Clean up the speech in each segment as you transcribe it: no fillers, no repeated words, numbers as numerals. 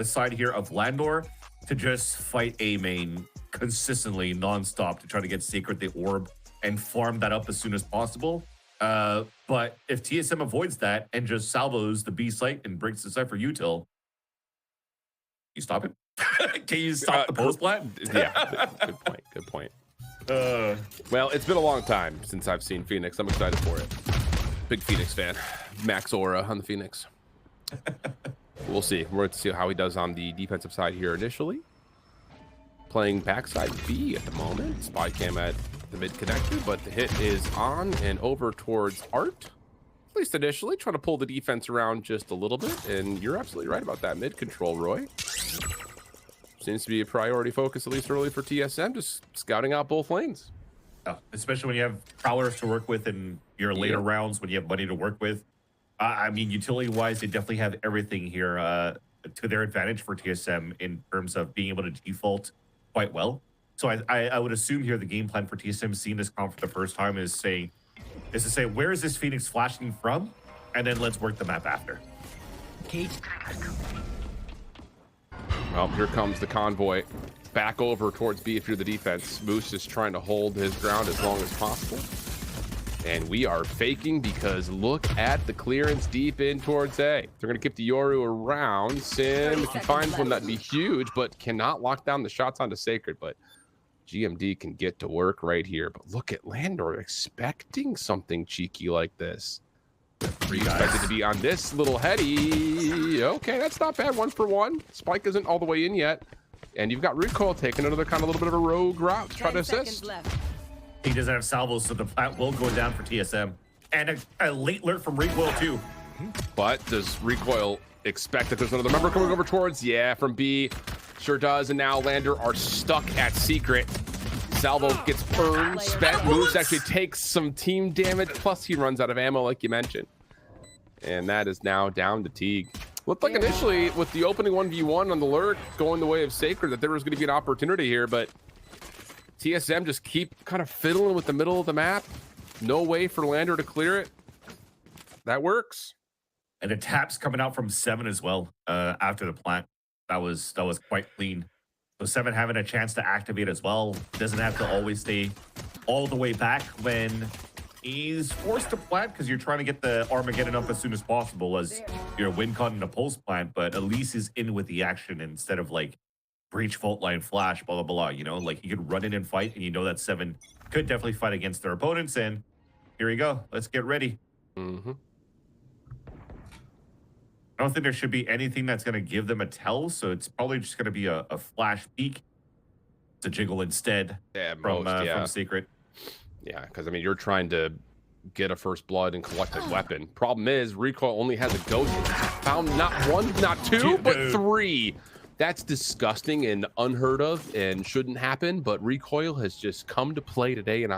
the side here of Landor to just fight A main consistently, nonstop, to try to get Sacred the orb and farm that up as soon as possible. But if TSM avoids that and just salvos the B site and breaks the site for util, you stop it? Can you stop the post plant? Yeah, good point. Well, it's been a long time since I've seen Phoenix. I'm excited for it. Big Phoenix fan. Max Aura on the Phoenix. We'll see. We're going to see how he does on the defensive side here initially. Playing backside B at the moment. Spy cam at the mid connector, but the hit is on and over towards Art. At least initially, trying to pull the defense around just a little bit. And you're absolutely right about that mid control, Roy. Seems to be a priority focus, at least early for TSM, just scouting out both lanes. Oh, especially when you have prowlers to work with in your later rounds, when you have money to work with. I mean, utility-wise, they definitely have everything here to their advantage for TSM in terms of being able to default quite well. So I would assume here the game plan for TSM, seeing this comp for the first time, is to say, where is this Phoenix flashing from? And then let's work the map after. Well, here comes the convoy back over towards B if you're the defense. Moose is trying to hold his ground as long as possible. And we are faking because look at the clearance deep in towards A. They're going to keep the Yoru around. Sim, if he finds one, that'd be huge, but cannot lock down the shots onto Sacred. But GMD can get to work right here. But look at Landor expecting something cheeky like this. Expected to be on this little heady. Okay, that's not bad. 1 for 1. Spike isn't all the way in yet. And you've got Recoil taking another kind of little bit of a rogue route to try to assist. He doesn't have salvos, so the plant will go down for TSM. And a late alert from Recoil, too. But does Recoil expect that there's another member coming over towards? Yeah, from B. Sure does. And now Lander are stuck at Secret. Salvo gets burned, spent, moves, actually takes some team damage, plus he runs out of ammo, like you mentioned. And that is now down to Teague. Looked like initially, with the opening 1v1 on the lurk going the way of Sacred, that there was going to be an opportunity here, but TSM just keep kind of fiddling with the middle of the map. No way for Lander to clear it. That works. And the taps coming out from 7 as well after the plant. That was quite clean. So 7 having a chance to activate as well. Doesn't have to always stay all the way back when he's forced to plant, because you're trying to get the Armageddon up as soon as possible as your win con in a post plant, but at least is in with the action instead of like breach, fault line, flash, blah, blah, blah, you know? Like, you could run in and fight, and you know that 7 could definitely fight against their opponents, and here we go. Let's get ready. I don't think there should be anything that's going to give them a tell, so it's probably just going to be a flash peek to jiggle instead from Secret. Yeah, because, I mean, you're trying to get a first blood and collect a weapon. Problem is, Recoil only has a ghost. Found not 1, not 2, but 3. That's disgusting and unheard of and shouldn't happen, but Recoil has just come to play today, and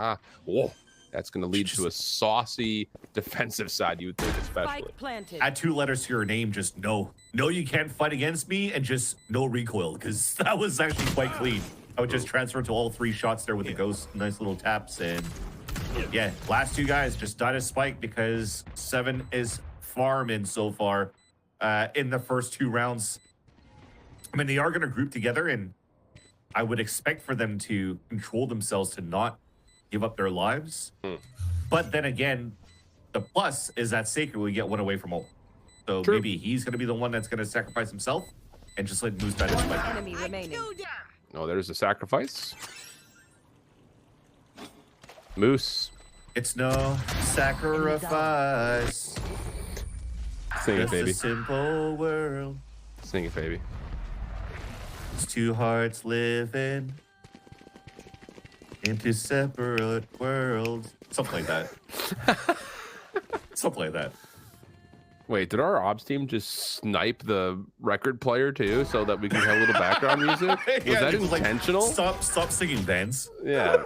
whoa. That's going to lead to a saucy defensive side, you would think, especially. Add 2 letters to your name, just no. No, you can't fight against me, and just no recoil, because that was actually quite clean. I would just transfer to all 3 shots there with the ghost, nice little taps, and yeah, last 2 guys just died as Spike because 7 is farming so far in the first 2 rounds. I mean, they are going to group together, and I would expect for them to control themselves to not give up their lives. But then again, the plus is that Sacred will get 1 away from all. So maybe he's going to be the one that's going to sacrifice himself and just let Moose better spike. Enemy remaining. Oh, there's a sacrifice. Moose. It's no sacrifice. Sing it, baby. It's a simple world. Sing it, baby. It's 2 hearts living into separate worlds. Something like that. Something like that. Wait, did our ops team just snipe the record player too, so that we can have a little background music? Was that intentional? Like, stop singing, Vance. Yeah.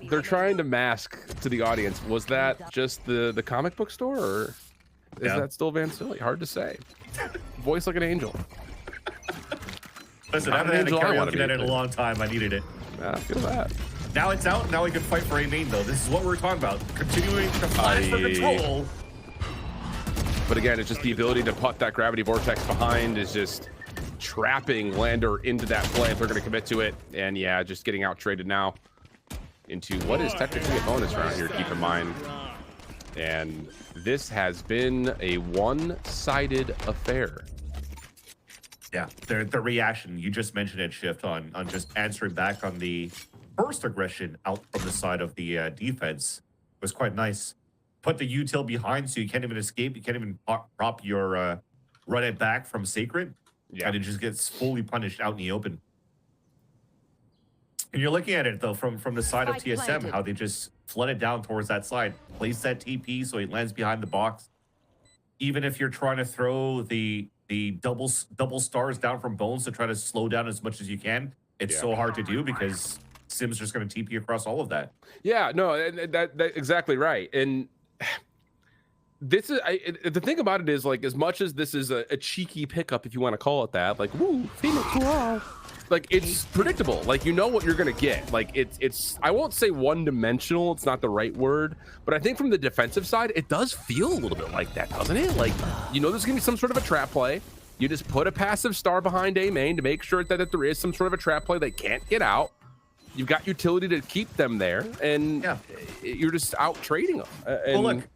They're trying to mask to the audience. Was that just the comic book store, or is that still Van Silly? Hard to say. Voice like an angel. Listen, I haven't had a karaoke night in a long time. I needed it. I feel that. Now it's out. Now we can fight for a main, though. This is what we're talking about. Continuing to flash for control. But again, it's just the ability to put that gravity vortex behind is just trapping Lander into that play if they're going to commit to it. And yeah, just getting out traded now into what is technically a bonus round here, keep in mind. And this has been a one-sided affair. Yeah, the reaction, you just mentioned it, Shift, on just answering back on the first aggression out from the side of the defense was quite nice. Put the util behind so you can't even escape. You can't even prop your run it back from Sacred. Yeah. And it just gets fully punished out in the open. And you're looking at it, though, from the side of TSM, how they just flooded down towards that side. Place that TP so it lands behind the box. Even if you're trying to throw the double stars down from Bones to try to slow down as much as you can, it's so hard to do because Sim's just going to TP across all of that. Yeah, no, that exactly right. And this is the thing about it is, like, as much as this is a cheeky pickup, if you want to call it that, like, woo, Phoenix, wow. Like, it's predictable. Like, you know what you're gonna get. Like, it's I won't say one-dimensional, it's not the right word, but I think from the defensive side, it does feel a little bit like that, doesn't it? Like, you know there's gonna be some sort of a trap play. You just put a passive star behind A main to make sure that there is some sort of a trap play they can't get out. You've got utility to keep them there, and you're just out trading them. Well, look,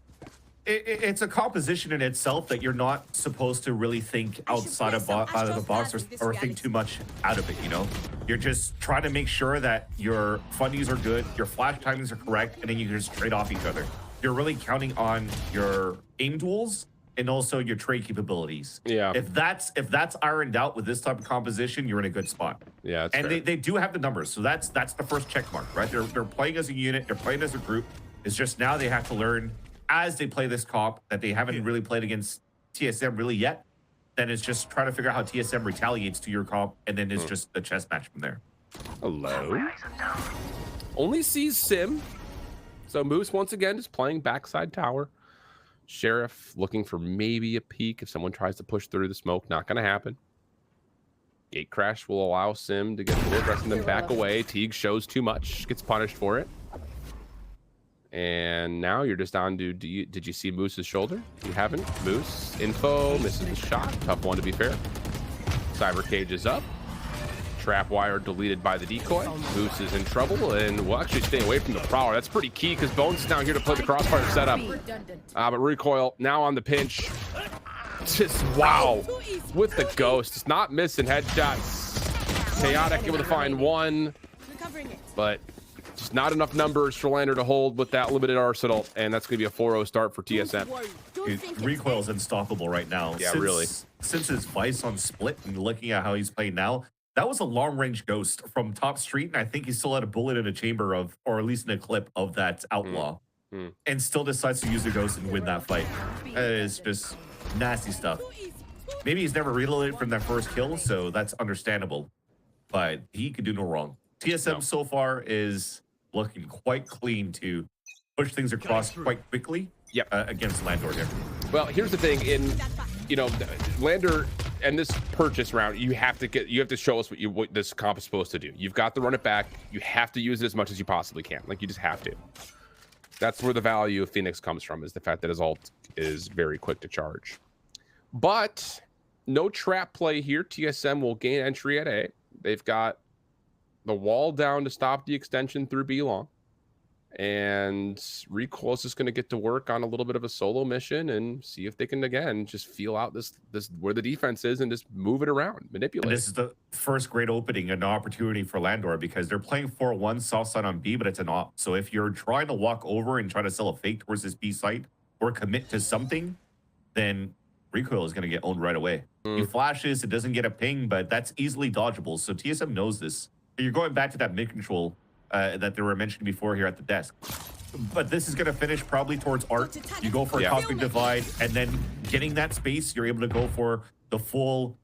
it's a composition in itself that you're not supposed to really think outside of the box or think too much out of it, you know? You're just trying to make sure that your fundies are good, your flash timings are correct, and then you can just trade off each other. You're really counting on your aim duels and also your trade capabilities. Yeah. If that's ironed out with this type of composition, you're in a good spot. Yeah, and they do have the numbers, so that's the first check mark, right? They're playing as a unit, they're playing as a group. It's just now they have to learn as they play this comp that they haven't really played against TSM really yet. Then it's just trying to figure out how TSM retaliates to your comp, and then it's just a chess match from there. Hello. Only sees Sim. So Moose once again is playing backside tower. Sheriff looking for maybe a peek if someone tries to push through the smoke. Not going to happen. Gate crash will allow Sim to get the rest of them back away. Teague shows too much, gets punished for it. And now you're just down to, did you see Moose's shoulder? You haven't. Moose, info, misses the shot. Tough one to be fair. Cyber cage is up. Trap wire deleted by the decoy. Moose is in trouble and will actually stay away from the prowler. That's pretty key because Bones is now here to play the crossfire setup. But Recoil now on the pinch. Just wow. With the ghost. It's not missing headshots. Chaotic able to find one. But just not enough numbers for Lander to hold with that limited arsenal, and that's going to be a 4-0 start for TSM. Recoil's unstoppable right now. Yeah, really. Since his Vice on split and looking at how he's playing now, that was a long-range ghost from top street, and I think he still had a bullet in a chamber of, or at least in a clip of that outlaw, and still decides to use the ghost and win that fight. That is just nasty stuff. Maybe he's never reloaded from that first kill, so that's understandable, but he could do no wrong. TSM so far is looking quite clean to push things across quite quickly against Landor here. Well, here's the thing. In, you know, Lander and this purchase round, you have to show us what this comp is supposed to do. You've got to run it back. You have to use it as much as you possibly can. Like, you just have to. That's where the value of Phoenix comes from, is the fact that his ult is very quick to charge. But no trap play here. TSM will gain entry at A. They've got the wall down to stop the extension through B long, and Recoil is just going to get to work on a little bit of a solo mission and see if they can again just feel out this where the defense is and just move it around, manipulate. And this is the first great opening and opportunity for Landor because they're playing 4-1 soft side on B, but it's an op. So if you're trying to walk over and try to sell a fake towards this B site or commit to something, then Recoil is going to get owned right away. He flashes, it doesn't get a ping, but that's easily dodgeable. So TSM knows this. You're going back to that mid control that they were mentioned before here at the desk. But this is going to finish probably towards Art. You go for a cosmic divide, and then getting that space, you're able to go for the full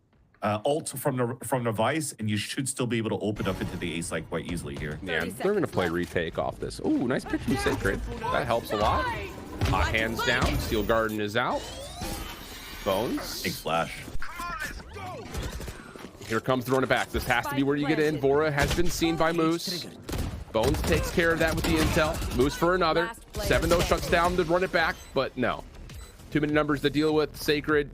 ult from the Vice, and you should still be able to open up into the A site quite easily here. Yeah, they're going to play retake off this. Ooh, nice pitch from Sacred. That helps a lot. Hot hands down. Steel Garden is out. Bones. Big flash. Here comes the run it back. This has to be where you get in. Vora has been seen by Moose. Bones takes care of that with the intel. Moose for another. 7-0 shuts down to run it back, but no. Too many numbers to deal with. Sacred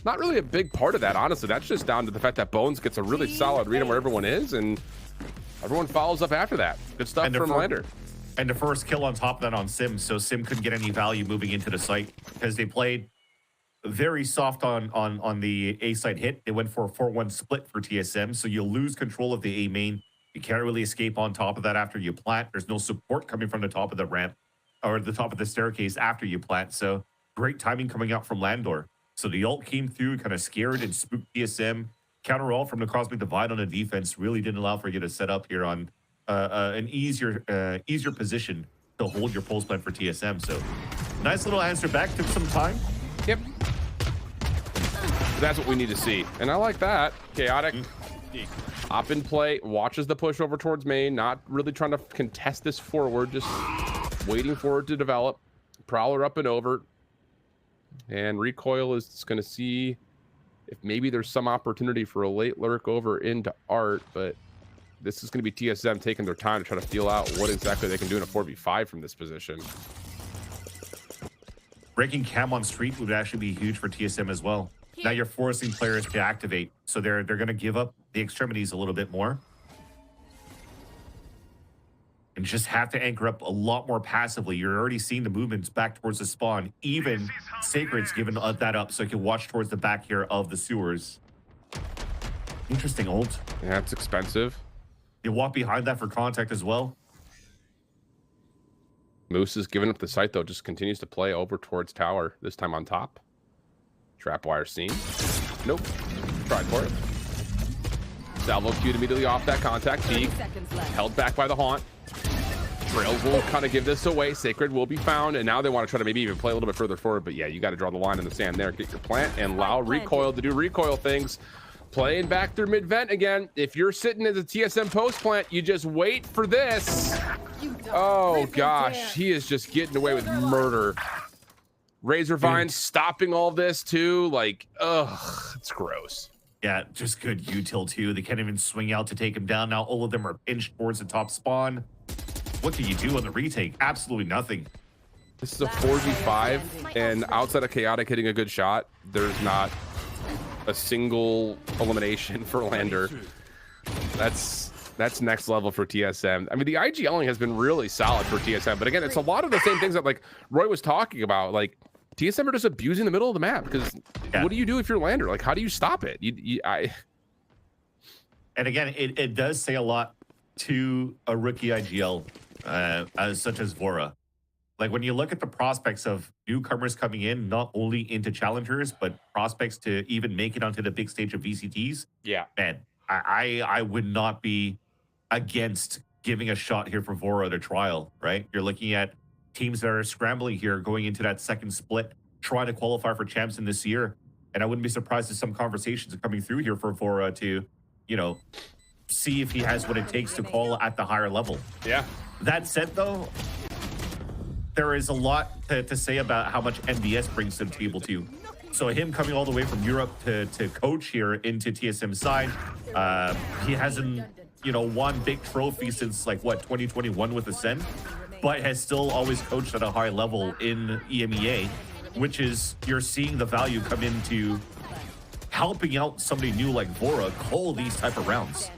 not really a big part of that, honestly. That's just down to the fact that Bones gets a really solid read on where everyone is, and everyone follows up after that. Good stuff from Lander. And the first kill on top of that on Sim, so Sim couldn't get any value moving into the site because they played very soft on the A site hit. They went for a 4-1 split for TSM, so you lose control of the A main. You can't really escape on top of that after you plant. There's no support coming from the top of the ramp or the top of the staircase after you plant. So great timing coming out from Landor. So the ult came through, kind of scared and spooked TSM. Counter ult from the Cosmic Divide on the defense really didn't allow for you to set up here on an easier position to hold your pulse plant for TSM. So nice little answer back. Took some time. Yep. That's what we need to see. And I like that. Chaotic. Up in play, watches the push over towards main, not really trying to contest this forward, just waiting for it to develop. Prowler up and over. And Recoil is going to see if maybe there's some opportunity for a late lurk over into Art, but this is going to be TSM taking their time to try to feel out what exactly they can do in a 4v5 from this position. Breaking cam on street would actually be huge for TSM as well. Now you're forcing players to activate, so they're going to give up the extremities a little bit more. And just have to anchor up a lot more passively. You're already seeing the movements back towards the spawn. Even Sacred's given that up so you can watch towards the back here of the sewers. Interesting ult. Yeah, it's expensive. You walk behind that for contact as well. Moose is giving up the site, though, just continues to play over towards tower, this time on top. Trapwire seen. Nope. Tried for it. Salvo queued immediately off that contact. Teague held back by the haunt. Trails will kind of give this away. Sacred will be found, and now they want to try to maybe even play a little bit further forward. But yeah, you got to draw the line in the sand there. Get your plant and allow Recoil to do Recoil things. Playing back through mid-vent again. If you're sitting as a TSM post plant, you just wait for this. Oh gosh, he is just getting away with murder. Razorvine stopping all this too. Like, ugh, it's gross. Yeah, just good util too. They can't even swing out to take him down. Now all of them are pinched towards the top spawn. What can you do on the retake? Absolutely nothing. This is a 4v5, and outside of Chaotic hitting a good shot, there's not a single elimination for Lander. That's next level for TSM. I mean, the IGLing has been really solid for TSM, but again, it's a lot of the same things that like Roy was talking about. Like TSM are just abusing the middle of the map because what do you do if you're Lander? Like, how do you stop it? And again, it does say a lot to a rookie IGL, such as Vora. Like when you look at the prospects of newcomers coming in, not only into challengers, but prospects to even make it onto the big stage of VCTs. Yeah, man, I would not be against giving a shot here for Vora to trial, right? You're looking at teams that are scrambling here going into that second split, trying to qualify for champs in this year. And I wouldn't be surprised if some conversations are coming through here for Vora to, you know, see if he has what it takes to call at the higher level. Yeah. That said, though, there is a lot to say about how much MDS brings to the table, too. So him coming all the way from Europe to coach here into TSM side, he hasn't, you know, won big trophy since, like, what, 2021 with Ascend, but has still always coached at a high level in EMEA, which is, you're seeing the value come into helping out somebody new like Vora call these type of rounds.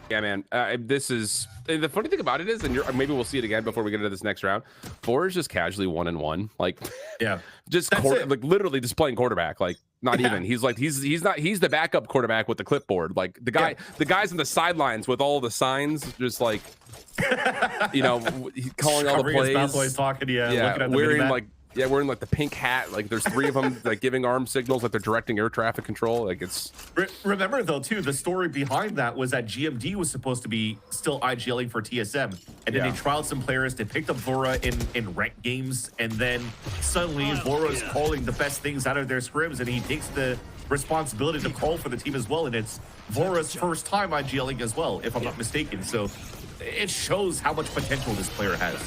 Yeah, man. This is the funny thing about it is, and maybe we'll see it again before we get into this next round. Vora is just casually 1-1, like, yeah, just like literally just playing quarterback. Like, not even. He's like he's the backup quarterback with the clipboard. Like the guys on the sidelines with all the signs, just like, you know, calling all the plays. Talking to you, yeah, wearing like the pink hat. Like there's three of them like giving arm signals like they're directing air traffic control. Like it's. Remember though too, the story behind that was that GMD was supposed to be still IGLing for TSM, and then they trialed some players. They picked up Vora in ranked games, and then suddenly Vora's calling the best things out of their scrims, and he takes the responsibility to call for the team as well. And it's Vora's first time IGLing as well, if I'm not mistaken. So it shows how much potential this player has.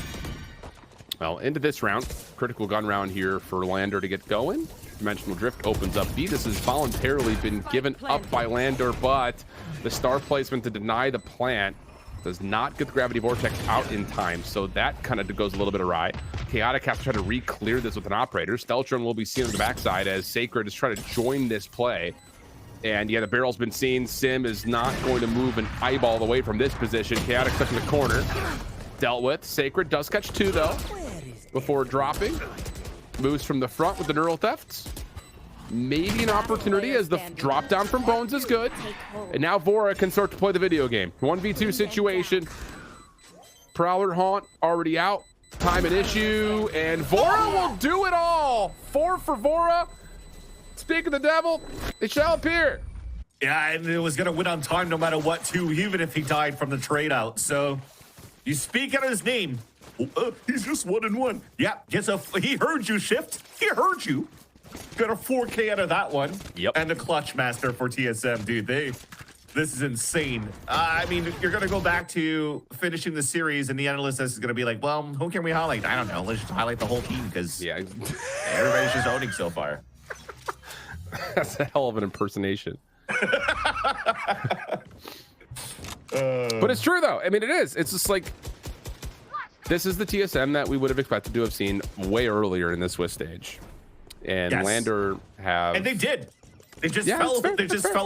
Well, into this round, critical gun round here for Lander to get going. Dimensional Drift opens up B. This has voluntarily been given up by Lander, but the star placement to deny the plant. does not get the gravity vortex out in time, so that kind of goes a little bit awry. Chaotic has to try to re-clear this with an operator. Steltron will be seen on the backside as Sacred is trying to join this play. And yeah, the barrel's been seen. Sim is not going to move an eyeball away from this position. Chaotic stuck in the corner. Dealt with. Sacred does catch 2 though, before dropping. Moves from the front with the neural thefts. Maybe an opportunity as the drop down from Bones is good. And now Vora can start to play the video game. 1v2 situation. Prowler Haunt already out. Time an issue. And Vora will do it all. 4 for Vora. Speak of the devil, it shall appear. Yeah, and it was going to win on time no matter what, too, even if he died from the trade out. So you speak out his name. He's just 1-1. Yeah, he heard you, Shift. He heard you. Got a 4K out of that one. Yep. And a clutch master for TSM, dude. This is insane. I mean, you're going to go back to finishing the series, and the analyst is going to be like, well, who can we highlight? I don't know. Let's just highlight the whole team because everybody's just owning so far. That's a hell of an impersonation. But it's true, though. I mean, it is. It's just like, this is the TSM that we would have expected to have seen way earlier in the Swiss stage. And yes. Lander have... And they did. They just fell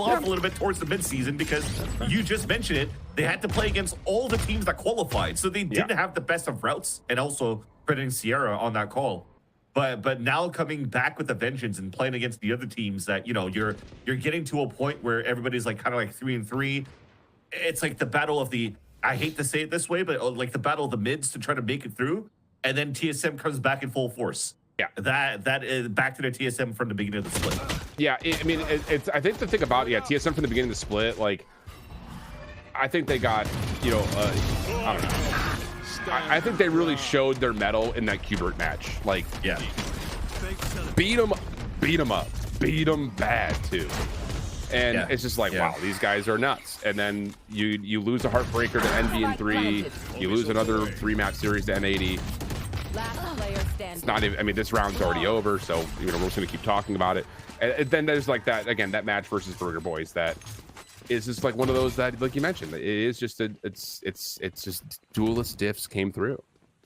off a little bit towards the midseason because you just mentioned it. They had to play against all the teams that qualified. So they didn't have the best of routes, and also crediting Sierra on that call. But now coming back with a vengeance and playing against the other teams that, you know, you're getting to a point where everybody's like kind of like 3-3. It's like the battle of the, I hate to say it this way, but like the battle of the mids to try to make it through. And then TSM comes back in full force. Yeah, that is back to the TSM from the beginning of the split. Yeah, I mean, I think the thing about TSM from the beginning of the split, like, I think they got, you know, I don't know. I think they really showed their mettle in that Qbert match. Like, yeah, beat them up, beat them bad too. And it's just like, wow, these guys are nuts. And then you lose a heartbreaker to NV in 3, you lose another 3-match series to N80. It's not even, I mean, this round's already over, so you know we're just gonna keep talking about it. And then there's like that again, that match versus Burger Boys that is just like one of those that, like you mentioned, it is just it's just duelist diffs came through.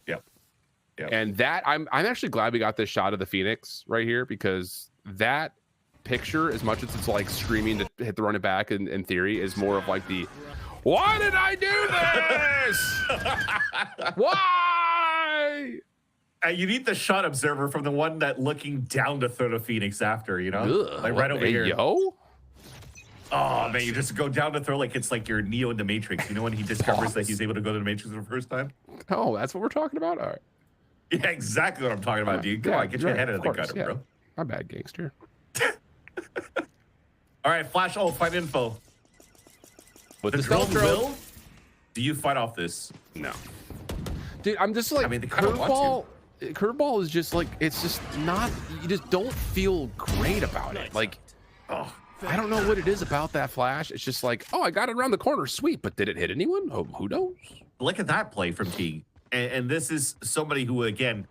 Yeah. And that I'm actually glad we got this shot of the Phoenix right here, because that picture, as much as it's like screaming to hit the running back in theory, is more of like the, why did I do this? Why? You need the shot observer from the one that looking down to throw the Phoenix after, you know? Ugh, like right over here. Yo? Oh, man, you just go down to throw like it's like you're Neo in the Matrix. You know when he discovers that he's able to go to the Matrix for the first time? Oh, that's what we're talking about? All right. Yeah, exactly what I'm talking about, dude. Come on, get your head out of the gutter, bro. My bad, gangster. All right, flash ult, find info. With the drone will? Do you fight off this? No. Dude, I'm just like, I mean, the curveball is just like, it's just not, you just don't feel great about it. Like, oh, I don't know what it is about that flash. It's just like, oh, I got it around the corner, sweet, but did it hit anyone? Oh, who knows? Look at that play from T. And this is somebody who, again,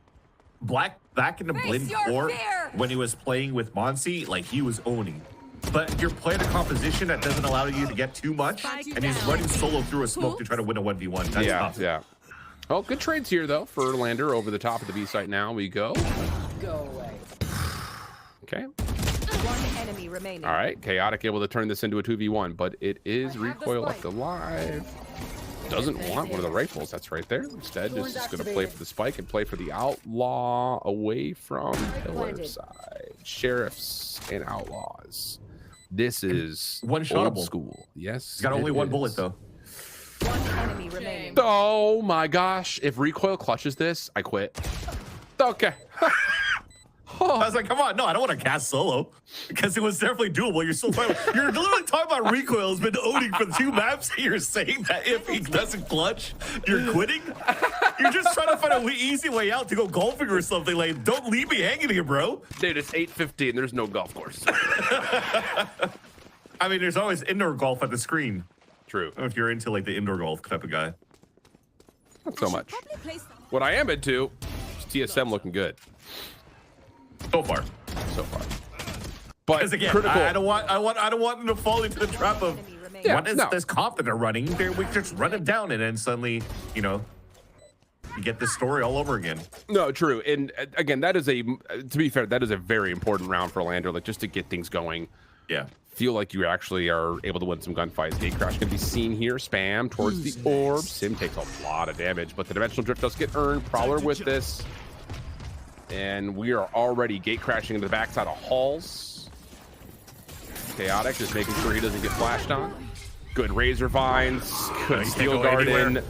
back in the Blinn Core, when he was playing with Monsi, like he was owning. But you're playing a composition that doesn't allow you to get too much, and he's running solo through a smoke to try to win a 1v1. That's tough. Yeah. Oh, good trades here, though, for Lander over the top of the B site. Now we go. Go away. Okay. One enemy remaining. All right. Chaotic able to turn this into a 2v1, but it is recoil left alive. Doesn't want one of the rifles. That's right there. Instead, just is going to play for the spike and play for the outlaw away from pillar side. Sheriffs and outlaws. This is old school. Yes. He's got only one bullet, though. One enemy remaining. Oh my gosh. If recoil clutches this, I quit. Okay. I was like, come on, no, I don't want to cast solo because it was definitely doable. You're still talking, you're literally talking about recoil has been owning for the 2 maps. And you're saying that if he doesn't clutch, you're quitting. You're just trying to find an easy way out to go golfing or something. Like, don't leave me hanging here, bro. Dude, it's 8:15. There's no golf course. I mean, there's always indoor golf at the screen. True. I don't know if you're into like the indoor golf type of guy. Not so much. What I am into is TSM looking good. So far. But again, critical. I don't want them to fall into the trap of what is this comp that they're running? We just run it down, and then suddenly, you know, you get this story all over again. No, true. And again, that is to be fair, that is a very important round for Lander, like just to get things going. Yeah. Feel like you actually are able to win some gunfights. Gate Crash can be seen here. Spam towards the orb. Sim takes a lot of damage, but the Dimensional Drift does get earned. Prowler with this. And we are already gate crashing into the backside of halls. Chaotic just making sure he doesn't get flashed on. Good Razor Vines. Good Steel Garden.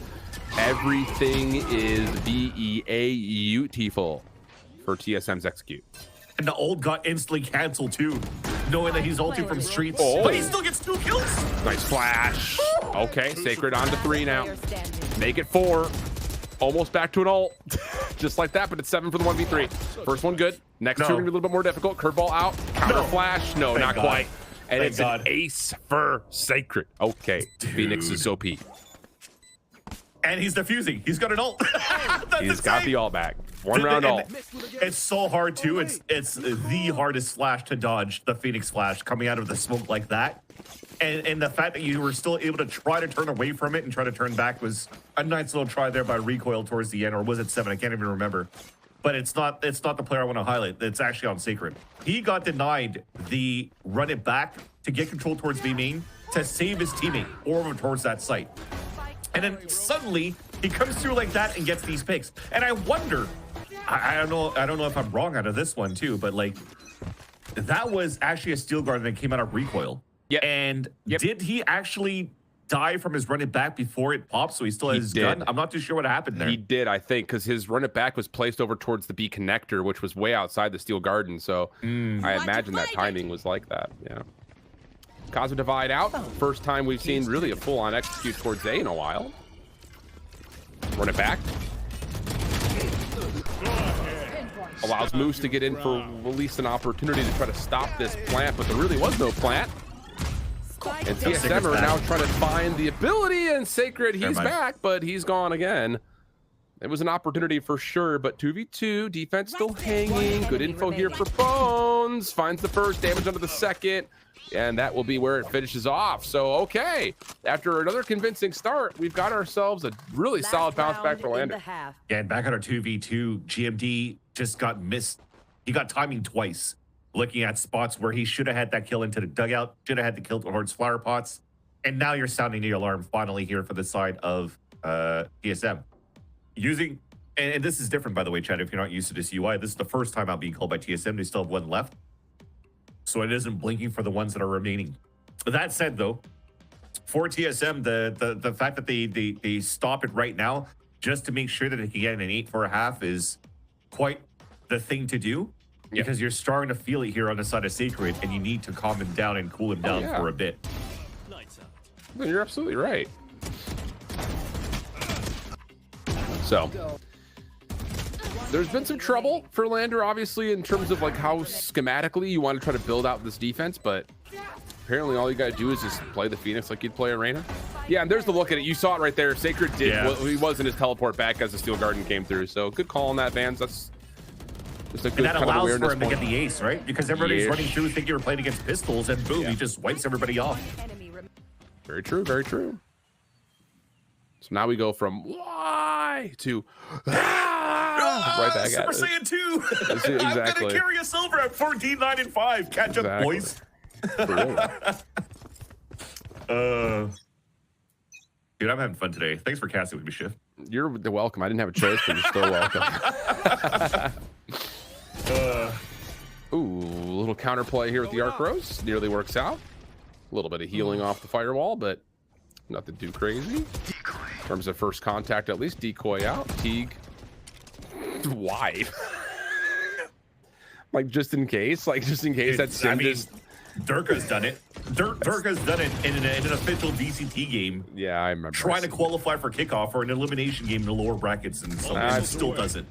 Everything is beautiful for TSM's execute. And the ult got instantly canceled too, knowing that he's ulting from streets. But he still gets 2 kills. Nice flash. Okay, Sacred on to 3 now. Make it 4. Almost back to an ult. Just like that, but it's 7 for the 1v3. First one good. Next 2 are gonna be a little bit more difficult. Curveball out. Counter flash. No, not quite. And it's an ace for Sacred. Okay, Phoenix is OP. And he's defusing. He's got an ult. He's got the ult back. 1 round ult. It's so hard too. It's the hardest flash to dodge, the Phoenix flash coming out of the smoke like that. And the fact that you were still able to try to turn away from it and try to turn back was a nice little try there by Recoil towards the end, or was it 7? I can't even remember. But it's not the player I want to highlight. It's actually on Sacred. He got denied the run it back to get control towards B main to save his teammate over towards that site. And then suddenly he comes through like that and gets these picks. And I wonder, I don't know if I'm wrong out of this one too, but like that was actually a Steel Guard that came out of Recoil. Yeah. And did he actually die from his run it back before it popped? So he still has his gun? I'm not too sure what happened there. He did, I think, because his run it back was placed over towards the B connector, which was way outside the Steel Garden. So I imagine that timing was like that. Yeah. Cosmic Divide out. First time we've seen really a full-on execute towards A in a while. Run it back. Allows Moose to get in for at least an opportunity to try to stop this plant, but there really was no plant. And TSM are now trying to find the ability, and Sacred, he's back, but he's gone again. It was an opportunity for sure, but 2v2, defense still hanging. Good info here for Bones. Finds the first, damage under the second, and that will be where it finishes off. So, okay, after another convincing start, we've got ourselves a really solid bounce back for Lander. Yeah, and back on our 2v2, GMD just got missed. He got timing twice, looking at spots where he should have had that kill into the dugout, should have had the kill towards flower pots, and now you're sounding the alarm finally here for the side of TSM. Using, and this is different, by the way, Chad, if you're not used to this UI, this is the first time I'm being called by TSM. They still have 1 left. So it isn't blinking for the ones that are remaining. That said, though, for TSM, the fact that they stop it right now just to make sure that they can get an 8 for a half is quite the thing to do, because you're starting to feel it here on the side of Sacred, and you need to calm him down and cool him down for a bit. You're absolutely right. So there's been some trouble for Lander, obviously, in terms of like how schematically you want to try to build out this defense, but apparently all you got to do is just play the Phoenix like you'd play Arena. Yeah, and there's the look at it. You saw it right there. Sacred did he was in his teleport back as the Steel Garden came through. So good call on that, Vans. That's just a good and that kind of allows for him point. to get the ace, right? Because everybody's running through thinking you're playing against pistols, and boom, he just wipes everybody off. Very true, very true. So now we go from why to right back Super at Saiyan 2. Exactly. I'm gonna carry us over at 14, 9, and 5. Catch up, boys. Dude, I'm having fun today. Thanks for casting with me, Shift. You're welcome. I didn't have a choice, but you're still welcome. Ooh, a little counterplay here with the Arc Rose. Nearly works out. A little bit of healing off the firewall, but nothing too crazy. In terms of first contact, at least decoy out. Teague. Why? Like just in case that Sim I mean, Durka's done it. Durka's done it in an official VCT game. Yeah, I remember. Trying to qualify for kickoff or an elimination game in the lower brackets, and still does it.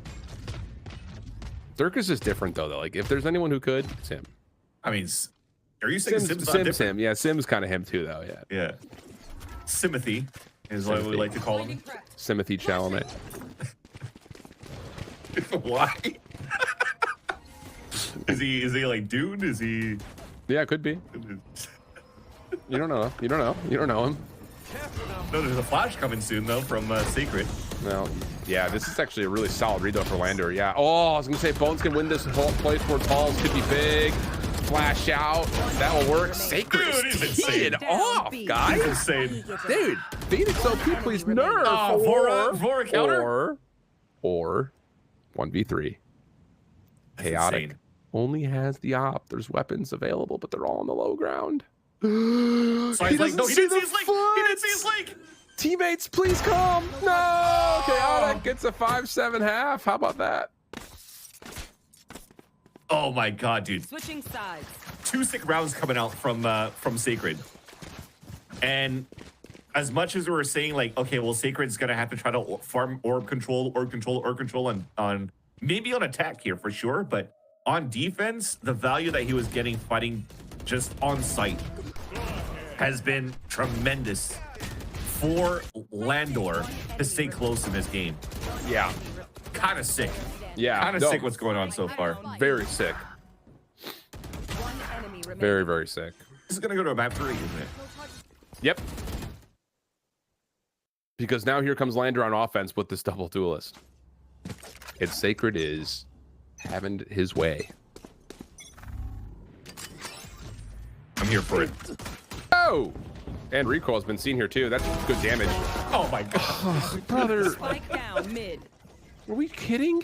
Durka's just different though. Like if there's anyone who could, it's him. I mean, are you saying Sim's not different? Sim. Yeah, Sim's kind of him too though. Yeah. Yeah. Simothy is what we like to call him. Simothy Chalamet. Why? Is he like Dune? Is he? Yeah, it could be. You don't know. You don't know. You don't know him. No, there's a flash coming soon though from Secret. No. Yeah, this is actually a really solid read though for Lander. Yeah. Oh, I was gonna say Bones can win this whole play towards Halls. Could be big. Flash out. That will work. Sacred Dude, is teeing off, guys. He's insane. Dude, Phoenix OP, please nerf. Vora counter. Or 1v3. That's Chaotic insane. only has the op. There's weapons available, but they're all on the low ground. So he's like, no, he didn't see his link. foot. He didn't see his link. Teammates, please come. No, Chaotic gets a 5-7 half. How about that? Oh my god, dude. Switching sides. 2 sick rounds coming out from Sacred. And as much as we were saying, like, okay, well, Sacred's gonna have to try to farm orb control on maybe on attack here for sure, but on defense, the value that he was getting fighting just on site has been tremendous for Landor to stay close in this game. Yeah. Kind of sick. Yeah. Kind of no, sick what's going on so far. Very sick. One enemy remaining. Very, very sick. This is gonna go to a map 3, isn't it? Yep. Because now here comes Lander on offense with this double duelist. And Sacred is having his way. I'm here for it. Oh! And recoil has been seen here too. That's good damage. Oh my god. Brother, Spike down mid. are we kidding?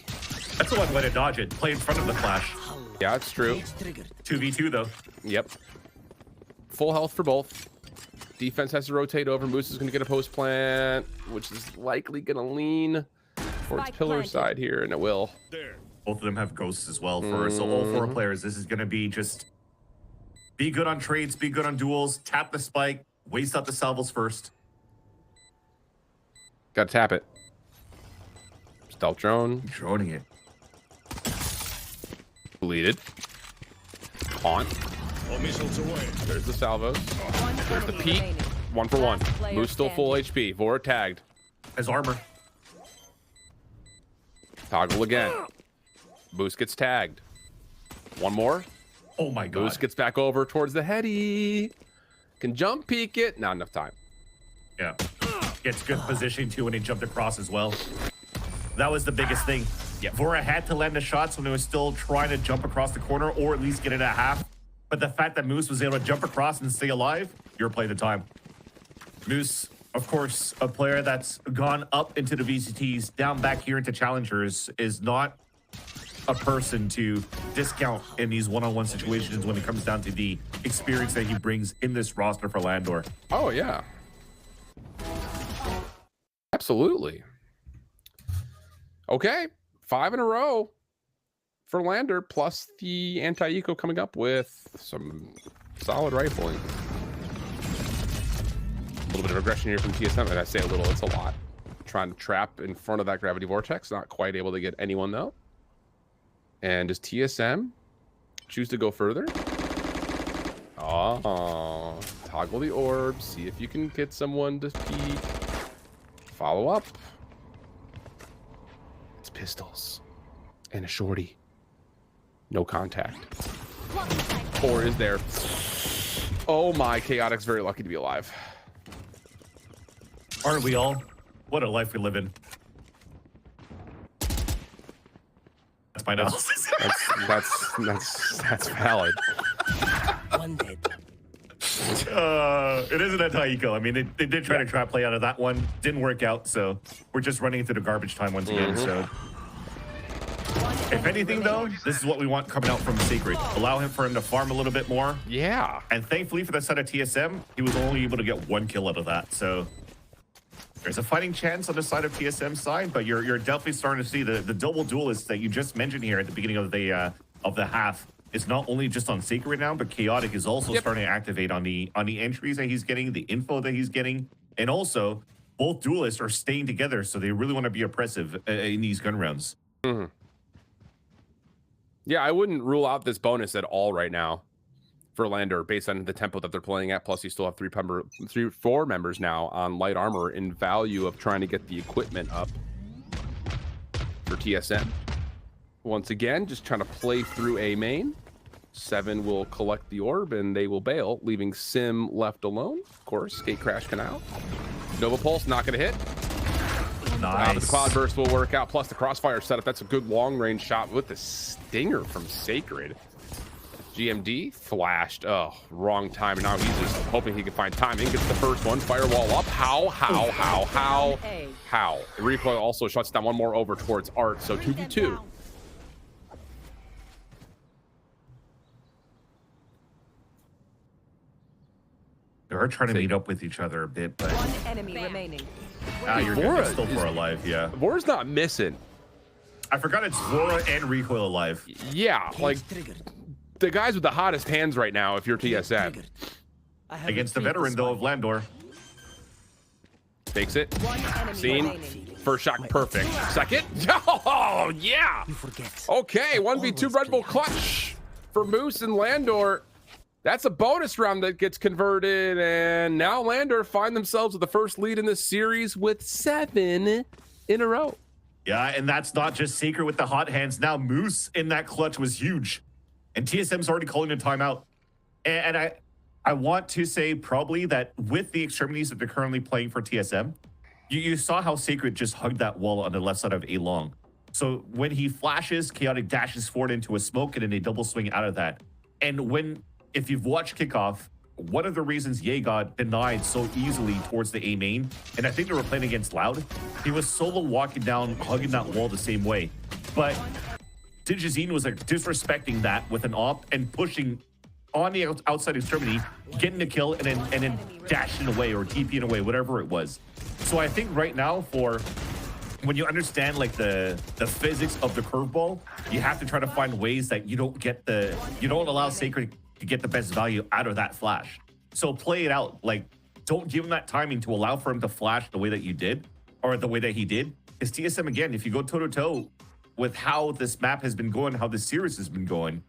That's the one way to dodge it. Play in front of the flash. Yeah, it's true. 2v2 though. Yep. Full health for both. Defense has to rotate over. Moose is going to get a post plant, which is likely going to lean towards Spike pillar planted. side here, and it will. Both of them have ghosts as well. So all 4 players, this is going to be just be good on trades, be good on duels, tap the spike, waste out the salvos first. Got to tap it. Stealth drone. Droning it. Deleted. Taunt. All missiles away. There's the salvos. One There's the enemy peak. remaining. 1 for 1. Last player Moose still full standing. HP. Vora tagged. As armor. Toggle again. Moose gets tagged. 1 more. Oh my god. Moose gets back over towards the heady. Can jump peek it. Not enough time. Yeah. Gets good positioning too when he jumped across as well. That was the biggest thing. Yeah, Vora had to land the shots when he was still trying to jump across the corner or at least get it at half. But the fact that Moose was able to jump across and stay alive, your play of the time. Moose, of course, a player that's gone up into the VCTs, down back here into Challengers, is not a person to discount in these one-on-one situations when it comes down to the experience that he brings in this roster for Landor. Oh, yeah. Absolutely. Okay. 5 in a row for Lander, plus the anti-eco coming up with some solid rifling. A little bit of aggression here from TSM, and I say a little, it's a lot. Trying to trap in front of that gravity vortex, not quite able to get anyone though. And does TSM choose to go further? Oh, toggle the orb, see if you can get someone to peek. Follow up. It's pistols and a shorty. No contact. Or is there? Oh my, Chaotic's very lucky to be alive. Aren't we all? What a life we live in. That's my analysis. That's valid. One dead. It is an anti-eco. I mean, they did try to trap play out of that one. Didn't work out, so we're just running into the garbage time once again. So, if anything, though, this is what we want coming out from Secret. Allow him for him to farm a little bit more. Yeah. And thankfully for the side of TSM, he was only able to get 1 kill out of that. So there's a fighting chance on the side of TSM's side, but you're definitely starting to see the double duelists that you just mentioned here at the beginning of the half. It's not only just on Secret now, but Chaotic is also starting to activate on the entries that he's getting, the info that he's getting, and also both duelists are staying together, so they really want to be oppressive in these gun rounds. Mm-hmm. Yeah, I wouldn't rule out this bonus at all right now for Lander based on the tempo that they're playing at. Plus, you still have 4 members now on light armor in value of trying to get the equipment up for TSM. Once again, just trying to play through A main. Seven will collect the orb and they will bail, leaving Sim left alone. Of course, Gate Crash can out. Nova Pulse not going to hit. Nice. But the Cloud Burst will work out. Plus the Crossfire setup. That's a good long range shot with the Stinger from Sacred. GMD flashed. Oh, wrong time. And now he's just hoping he can find timing. Gets the first one. Firewall up. How? Recoil also shuts down one more over towards Art. So 2v2. They are trying to meet up with each other a bit, but One enemy remaining. you're good. Still for alive, yeah. Vora's not missing. I forgot it's Vora and Recoil alive. Yeah, like the guys with the hottest hands right now, if you're TSM. Against the veteran, though, of Landor. Takes it. One enemy Scene. remaining. First shot, perfect. Second. Oh, yeah. Okay, 1v2 Red Bull clutch for Moose and Landor. That's a bonus round that gets converted, and now Landor find themselves with the first lead in this series with 7 in a row. Yeah, and that's not just Sacred with the hot hands. Now Moose in that clutch was huge. And TSM's already calling a timeout. And I want to say probably that with the extremities that they're currently playing for TSM, you saw how Sacred just hugged that wall on the left side of A long. So when he flashes, Chaotic dashes forward into a smoke and then they double swing out of that. And if you've watched Kickoff, one of the reasons Ye got denied so easily towards the A main, and I think they were playing against Loud, he was solo walking down, hugging that wall the same way. But Digizine was like disrespecting that with an op and pushing on the outside extremity, getting the kill, and then dashing away or TPing away, whatever it was. So I think right now, for when you understand like the physics of the curveball, you have to try to find ways that you don't allow Sacred to get the best value out of that flash. So play it out. Like, don't give him that timing to allow for him to flash the way that you did, or the way that he did. Because TSM, again, if you go toe-to-toe with how this map has been going, how this series has been going,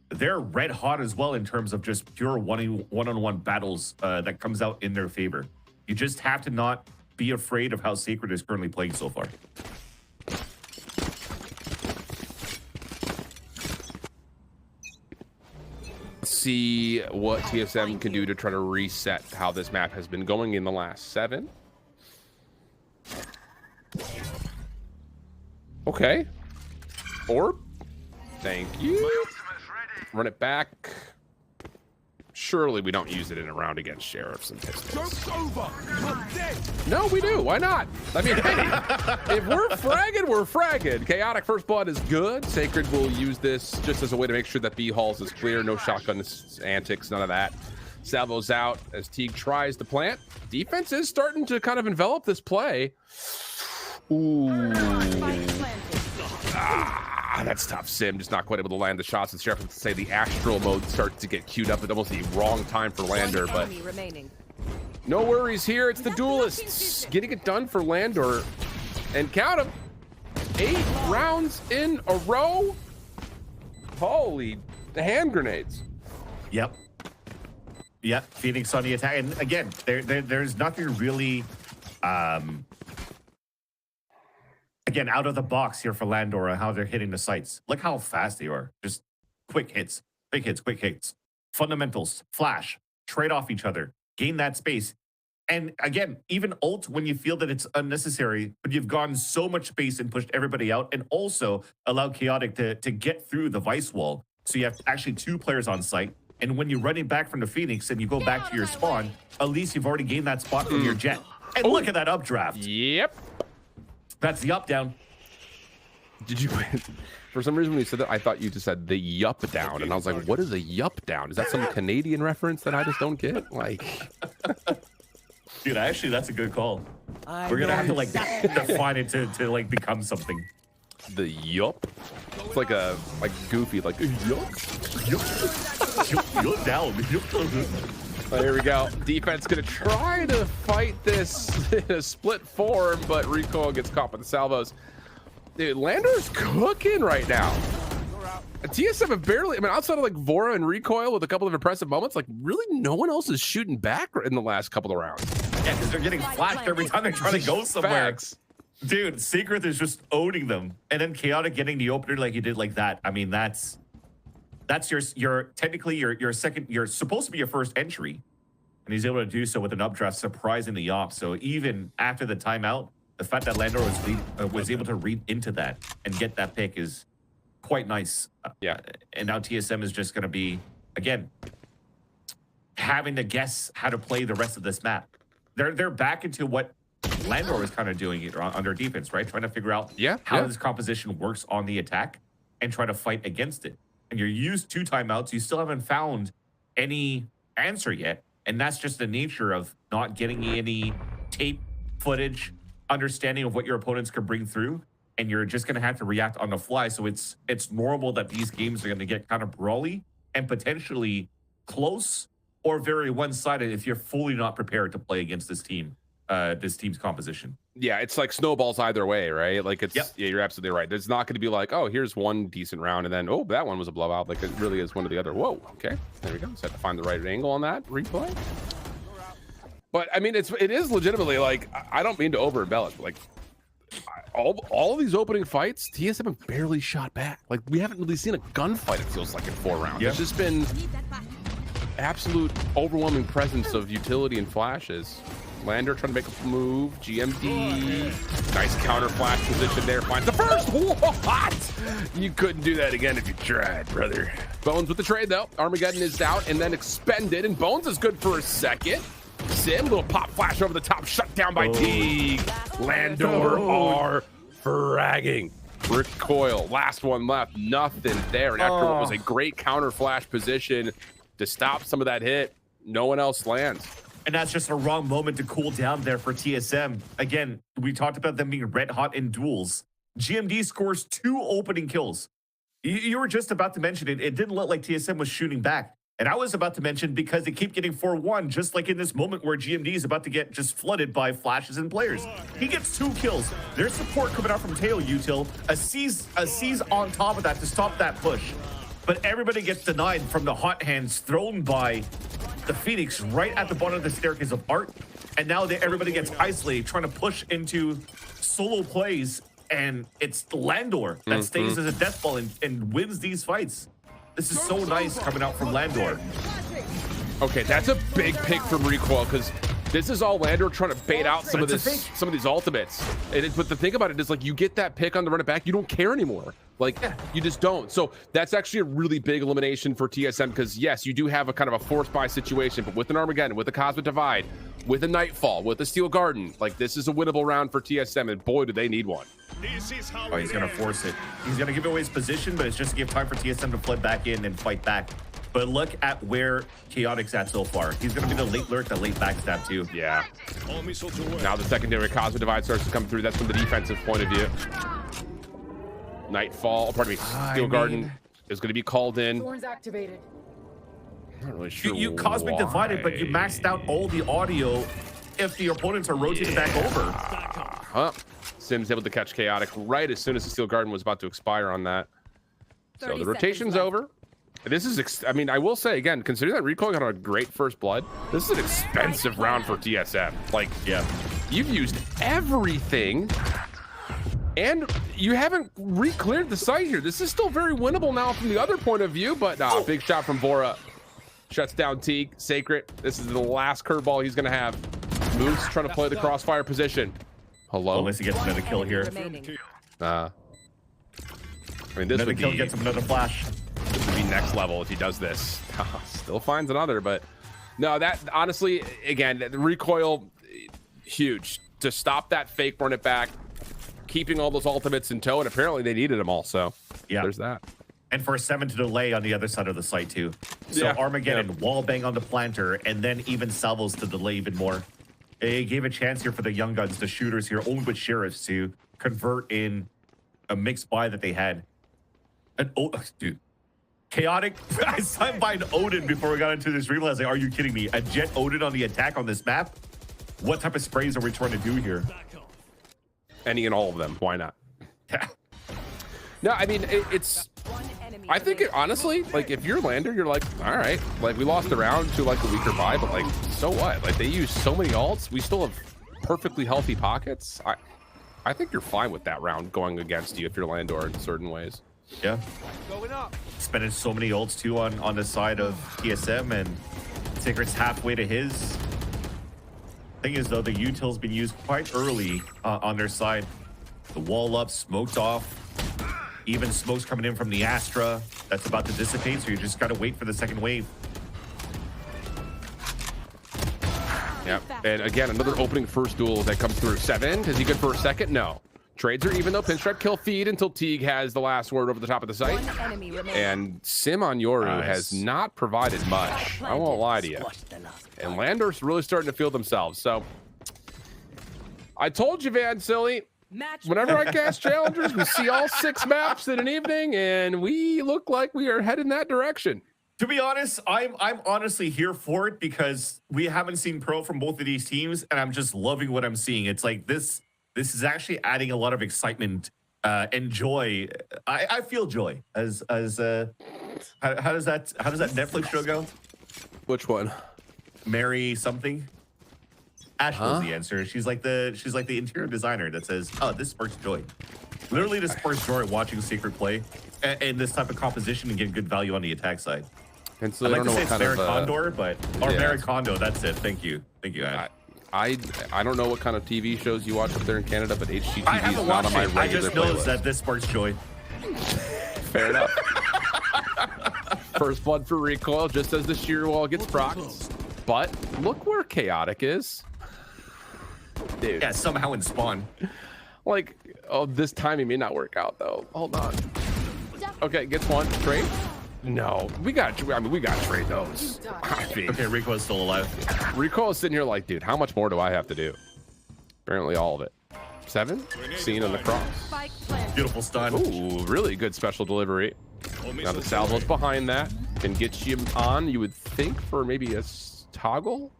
they're red hot as well in terms of just pure one-on-one battles that comes out in their favor. You just have to not be afraid of how Sacred is currently playing so far. See what TSM can do to try to reset how this map has been going in the last 7. Okay. Orb. Thank you. Run it back. Surely we don't use it in a round against Sheriffs and Pistols. No, we do. Why not? I mean, hey, if we're fragging, we're fragging. Chaotic First Blood is good. Sacred will use this just as a way to make sure that B Halls is clear. No shotgun antics, none of that. Salvo's out as Teague tries to plant. Defense is starting to kind of envelop this play. Ooh. That's tough. Sim just not quite able to land the shots. And Sheriff would say the Astral mode starts to get queued up at almost the wrong time for Landor, but no worries here. It's the Duelists getting it done for Landor. And count them, 8 rounds in a row. Holy hand grenades. Yep. Phoenix on the attack. And again, there's nothing really again, out of the box here for Landor and how they're hitting the sights. Look how fast they are. Just quick hits, quick hits. Fundamentals, flash, trade off each other, gain that space. And again, even ult when you feel that it's unnecessary, but you've gone so much space and pushed everybody out, and also allowed Chaotic to get through the Vice wall. So you have actually 2 players on site. And when you're running back from the Phoenix and you go back to your spawn, at least you've already gained that spot from your jet. And look at that updraft. Yep. That's the up down. Did you? For some reason when you said that, I thought you just said the yup down, and I was like, what is a yup down? Is that some Canadian reference that I just don't get? Like, dude, actually, that's a good call. We're gonna have to like define it to like become something. The yup. It's like a goofy like yup. Yup down. Oh, here we go. Defense gonna try to fight this in a split form, but Recoil gets caught by the salvos. Dude, Landor's cooking right now. TSM have barely, I mean, outside of like Vora and Recoil with a couple of impressive moments, like really no one else is shooting back in the last couple of rounds. Yeah, because they're getting flashed every time they're trying to go somewhere. Facts. Dude, Secret is just owning them. And then Chaotic getting the opener like he did like that. I mean, that's that's your technically your second, you're supposed to be your first entry, and he's able to do so with an updraft, surprising the op. So even after the timeout, the fact that Landor was able to read into that and get that pick is quite nice. Yeah. And now TSM is just going to be, again, having to guess how to play the rest of this map. They're back into what Landor was kind of doing it under defense, right? Trying to figure out how this composition works on the attack and try to fight against it. And you're used 2 timeouts. You still haven't found any answer yet. And that's just the nature of not getting any tape footage, understanding of what your opponents can bring through. And you're just going to have to react on the fly. So it's normal that these games are going to get kind of brawly and potentially close or very one-sided if you're fully not prepared to play against this team, this team's composition. Yeah, it's like snowballs either way, right? Like it's, yeah, you're absolutely right. There's not going to be like, oh, here's one decent round and then, oh, that one was a blowout. Like it really is one or the other. Whoa, okay, there we go. Just have to find the right angle on that replay. But I mean, it is legitimately like, I don't mean to over embellish, but like all of these opening fights, TSM have barely shot back. Like we haven't really seen a gunfight, it feels like, in 4 rounds. It's just been absolute overwhelming presence of utility and flashes. Landor trying to make a move. GMD. Nice counter flash position there. Finds the first. What? You couldn't do that again if you tried, brother. Bones with the trade, though. Armageddon is out and then expended. And Bones is good for a second. Sim, little pop flash over the top. Shut down by Teague. Landor are fragging. Recoil. Last one left. Nothing there. And after what was a great counter flash position to stop some of that hit, no one else lands. And that's just a wrong moment to cool down there for TSM. Again, we talked about them being red hot in duels. GMD scores 2 opening kills. You were just about to mention it. It didn't look like TSM was shooting back. And I was about to mention because they keep getting 4-1, just like in this moment where GMD is about to get just flooded by flashes and players. He gets 2 kills. There's support coming out from Teo Util. A C's on top of that to stop that push. But everybody gets denied from the hot hands thrown by the Phoenix right at the bottom of the staircase of Art. And now everybody gets isolated, trying to push into solo plays. And it's Landor that stays as a death ball and wins these fights. This is so nice coming out from Landor. Okay, that's a big pick from Recoil because this is all Landor trying to bait out some of these ultimates. But the thing about it is, like, you get that pick on the run it back, you don't care anymore. Like, you just don't. So that's actually a really big elimination for TSM because, yes, you do have a kind of a forced buy situation, but with an Armageddon, with a Cosmic Divide, with a Nightfall, with a Steel Garden, like, this is a winnable round for TSM, and boy, do they need one. Oh, he's going to force it. He's going to give away his position, but it's just to give time for TSM to flood back in and fight back. But look at where Chaotic's at so far. He's going to be the late lurk, the late backstab too. Yeah. Now the secondary Cosmic Divide starts to come through. That's from the defensive point of view. Nightfall, pardon me, Steel Garden is going to be called in. Thorns activated. I'm not really sure you Cosmic Divided, but you maxed out all the audio if the opponents are rotating back over. Sim's able to catch Chaotic right as soon as the Steel Garden was about to expire on that. So the rotation's over. This is, I mean, I will say again, considering that Recoil got a great first blood, this is an expensive round for TSM. Like, yeah, you've used everything, and you haven't re-cleared the site here. This is still very winnable now from the other point of view, but big shot from Vora. Shuts down Teague. Sacred. This is the last curveball he's going to have. Moose trying to play the crossfire position. Hello? Unless he gets another kill here. I mean, this would kill gets him another flash. This would be next level if he does this. Still finds another, but no, that honestly, again, the Recoil, huge. To stop that fake run it back, keeping all those ultimates in tow, and apparently they needed them all, so yeah, there's that. And for a 7 to delay on the other side of the site too. So Armageddon, wall bang on the planter, and then even salvos to delay even more. It gave a chance here for the young guns, the shooters here, only with sheriffs, to convert in a mixed buy that they had. And dude, Chaotic, I signed by an Odin before we got into this replay. I was like, are you kidding me? A Jet Odin on the attack on this map? What type of sprays are we trying to do here? Any and all of them. Why not? Yeah. No, I mean, I think honestly, like, if you're Lander, you're like, all right, like, we lost the round to like a weaker buy, but like, so what? Like, they use so many ults. We still have perfectly healthy pockets. I think you're fine with that round going against you if you're Landor in certain ways. Yeah. Going up. Spending so many ults too on the side of TSM, and Secret's halfway to his. Thing is though, the util's been used quite early on their side. The wall up, smoked off. Even smoke's coming in from the Astra. That's about to dissipate, so you just gotta wait for the second wave. Yep. And again, another opening first duel that comes through. 7, is he good for a second? No. Trades are even though Pinstripe kill feed until Teague has the last word over the top of the site. One enemy remaining. And Sim on Yoru Nice. has not provided much. I won't lie to you. And Landor's really starting to feel themselves. So I told you, Van Silly, Match whenever I cast Challengers, we see all 6 maps in an evening, and we look like we are heading that direction. To be honest, I'm honestly here for it because we haven't seen pro from both of these teams, and I'm just loving what I'm seeing. It's like this is actually adding a lot of excitement and joy. I feel joy as how does that Netflix show go? Which one? Mary something. Ash knows the answer. She's like the interior designer that says, "Oh, this sparks joy." Literally, this sparks joy watching Secret play and this type of composition and get good value on the attack side. And so I'd I like don't to know say what it's kind of Condor, but or yeah. Condo. That's it. Thank you, Ash. I don't know what kind of TV shows you watch up there in Canada, but HGTV I is haven't not on watched my it. I regular just know playlist. that this sparks joy. Fair enough. First blood for recoil, just as the shear wall gets procced. But look where Chaotic is. Dude. Yeah, somehow in spawn. Like, oh, this timing may not work out though. Hold on. Okay, gets one. Trade? No. We got trade those. I mean, Okay, Rico is still alive. Recoil is sitting here like, dude, how much more do I have to do? Apparently all of it. 7? Seen on the cross. spike planted. Beautiful stun. Ooh, really good special delivery. Now the salvo's behind that. Can get you on, you would think, for maybe a toggle?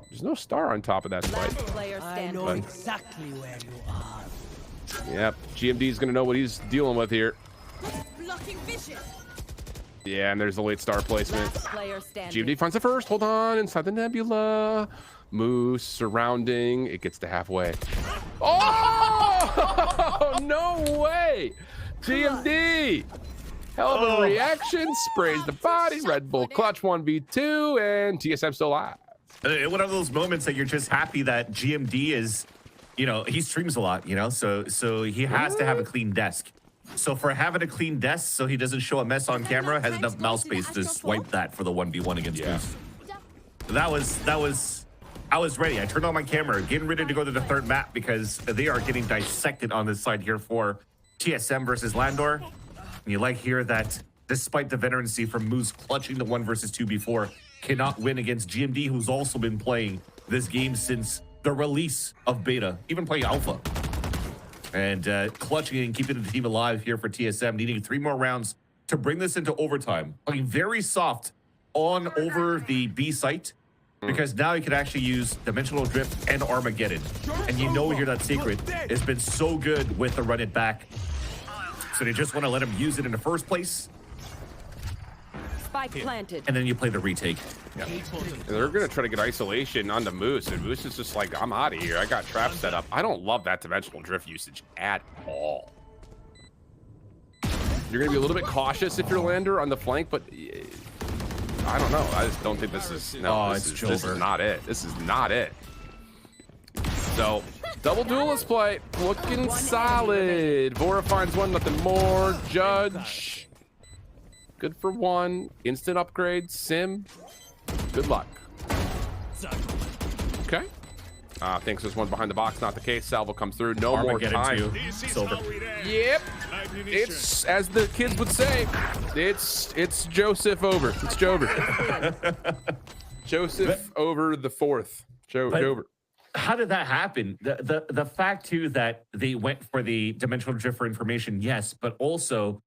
There's no star on top of that Last spike. player I standing. know exactly where you are. Yep, GMD's gonna know what he's dealing with here. Blocking vision. Yeah, and there's the late star placement. Last player standing. GMD finds it first. Hold on, inside the nebula. Moose surrounding. It gets to halfway. Oh! No way! GMD! Hell of a reaction. Sprays the body. Red Bull clutch 1v2, and TSM still alive. One of those moments that you're just happy that GMD is, he streams a lot, so he has to have a clean desk. So for having a clean desk so he doesn't show a mess on camera, has enough mouse space to swipe that for the 1v1 against Moose. I was ready. I turned on my camera, getting ready to go to the third map because they are getting dissected on this side here for TSM versus Landor. And you like here that despite the veterancy from Moose clutching the 1 versus 2 before, cannot win against GMD, who's also been playing this game since the release of beta, even playing alpha. And clutching and keeping the team alive here for TSM, needing 3 more rounds to bring this into overtime. Playing very soft on over the B site, because now you can actually use Dimensional Drift and Armageddon. And you know here that Secret has been so good with the run it back. So they just want to let him use it in the first place, Spike planted. and then you play the retake. They're gonna try to get isolation onto Moose, and Moose is just like, I'm out of here. I got traps set up. I don't love that dimensional drift usage at all. You're gonna be a little bit cautious if you're Lander on the flank, but I don't know. I just don't think this is. No, this is not it. This is not it. So, double duelist play, looking solid. Vora finds one, nothing more. Judge, good for 1. Instant upgrade. Sim, good luck. Okay. Thinks there's one behind the box. Not the case. Salvo comes through. No more time. Too. Silver. Yep. It's, as the kids would say, it's Joseph over. It's Jover. Joseph over the 4th. Jover. How did that happen? The fact too that they went for the dimensional drift for information, yes, but also